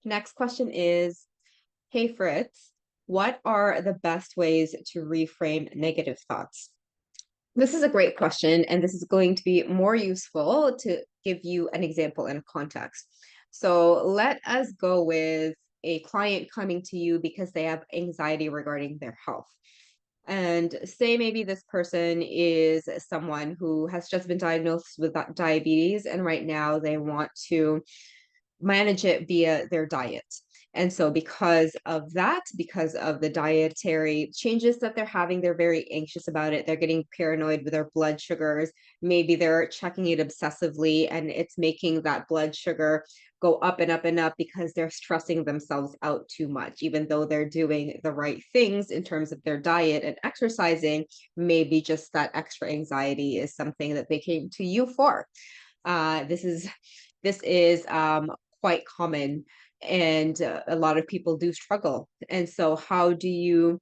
Next question is, hey Fritz, what are the best ways to reframe negative thoughts? This is a great question, and this is going to be more useful to give you an example and a context. So let us go with a client coming to you because they have anxiety regarding their health. And say maybe this person is someone who has just been diagnosed with diabetes, and right now they want to manage it via their diet. And so, because of that, because of the dietary changes that they're having, they're very anxious about it. They're getting paranoid with their blood sugars. Maybe they're checking it obsessively, and it's making that blood sugar go up and up and up because they're stressing themselves out too much, even though they're doing the right things in terms of their diet and exercising. Maybe just that extra anxiety is something that they came to you for. This is quite common, and a lot of people do struggle. And so, how do you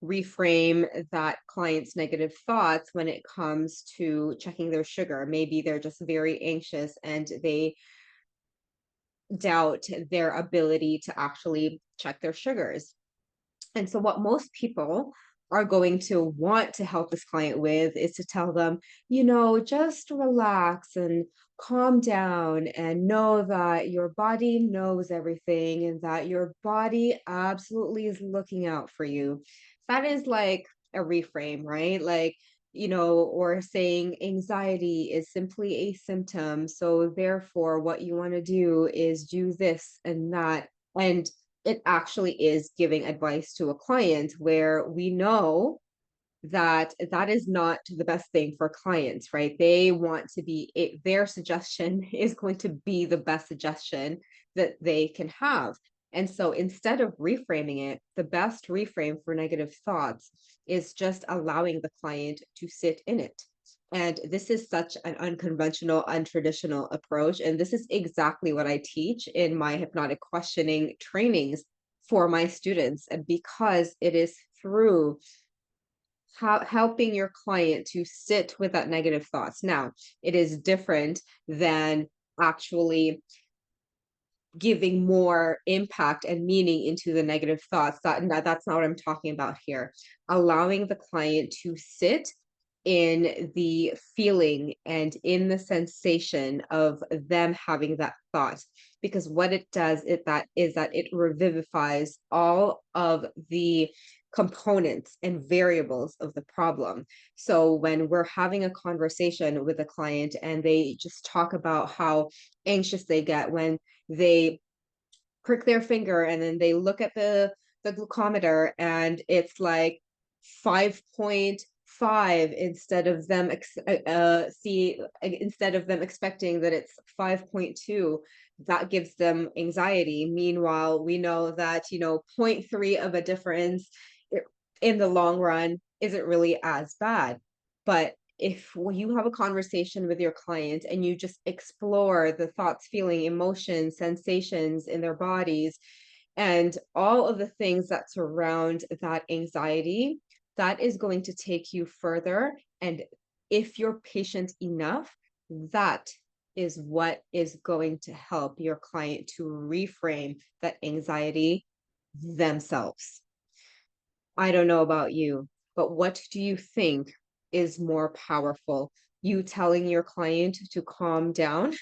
reframe that client's negative thoughts when it comes to checking their sugar? Maybe they're just very anxious and they doubt their ability to actually check their sugars. And so, what most people are going to want to help this client with is to tell them, just relax and calm down and know that your body knows everything and that your body absolutely is looking out for you. That is like a reframe, right? Or saying anxiety is simply a symptom. So, therefore, what you want to do is do this and that. And it actually is giving advice to a client where we know that that is not the best thing for clients, right? They want to be their suggestion is going to be the best suggestion that they can have. And so instead of reframing it, the best reframe for negative thoughts is just allowing the client to sit in it. And this is such an unconventional, untraditional approach. And this is exactly what I teach in my hypnotic questioning trainings for my students. And because it is through helping your client to sit with that negative thoughts. Now, it is different than actually giving more impact and meaning into the negative thoughts. That's not what I'm talking about here. Allowing the client to sit in the feeling and in the sensation of them having that thought, because what it does is that it revivifies all of the components and variables of the problem. So when we're having a conversation with a client and they just talk about how anxious they get when they prick their finger and then they look at the glucometer and it's like 5.5 instead of them expecting that it's 5.2. That gives them anxiety. Meanwhile, we know that zero point 0.3 of a difference in the long run isn't really as bad. But if when you have a conversation with your client and you just explore the thoughts, feeling, emotions, sensations in their bodies, and all of the things that surround that anxiety, that is going to take you further. And if you're patient enough, that is what is going to help your client to reframe that anxiety themselves. I don't know about you, but what do you think is more powerful? You telling your client to calm down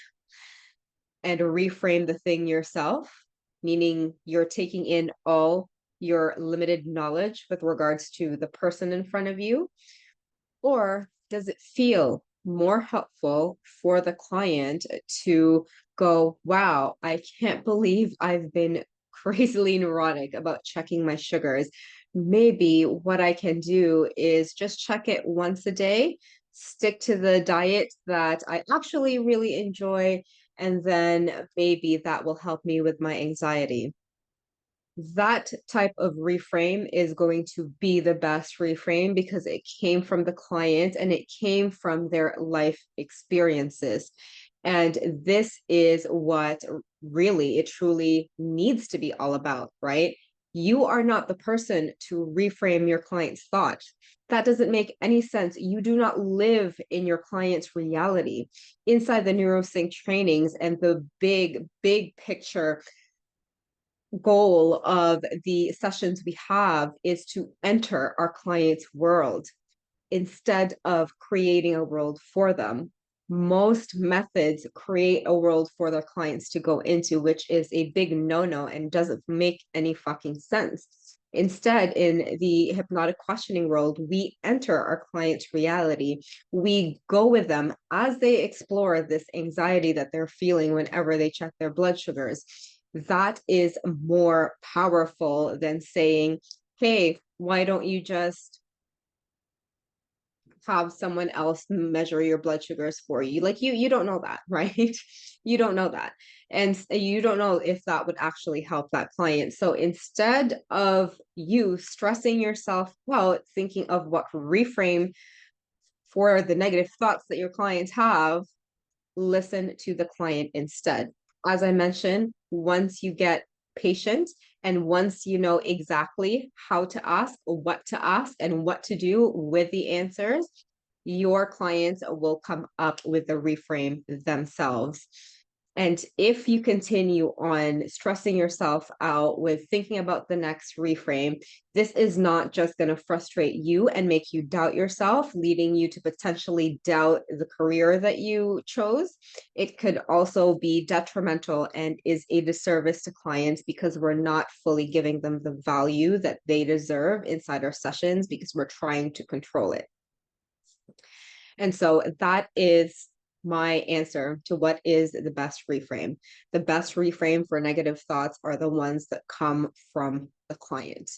and reframe the thing yourself, meaning you're taking in all your limited knowledge with regards to the person in front of you? Or does it feel more helpful for the client to go, wow, I can't believe I've been crazily neurotic about checking my sugars. Maybe what I can do is just check it once a day, stick to the diet that I actually really enjoy, and then maybe that will help me with my anxiety. That type of reframe is going to be the best reframe because it came from the client and it came from their life experiences. And this is what really it truly needs to be all about, right? You are not the person to reframe your client's thought. That doesn't make any sense. You do not live in your client's reality. Inside the neurosync trainings and the big, big picture goal of the sessions we have is to enter our client's world instead of creating a world for them. Most methods create a world for their clients to go into, which is a big no-no and doesn't make any fucking sense. Instead, in the hypnotic questioning world, we enter our client's reality. We go with them as they explore this anxiety that they're feeling whenever they check their blood sugars. That is more powerful than saying, hey, why don't you just have someone else measure your blood sugars for you? Like, you don't know that, right? You don't know that, and you don't know if that would actually help that client. So instead of you stressing yourself out thinking of what reframe for the negative thoughts that your clients have, listen to the client instead. As I mentioned, once you get patient and once you know exactly how to ask, what to ask, and what to do with the answers, your clients will come up with the reframe themselves. And if you continue on stressing yourself out with thinking about the next reframe, this is not just going to frustrate you and make you doubt yourself, leading you to potentially doubt the career that you chose. It could also be detrimental and is a disservice to clients because we're not fully giving them the value that they deserve inside our sessions because we're trying to control it. And so that is my answer to what is the best reframe. The best reframe for negative thoughts are the ones that come from the client.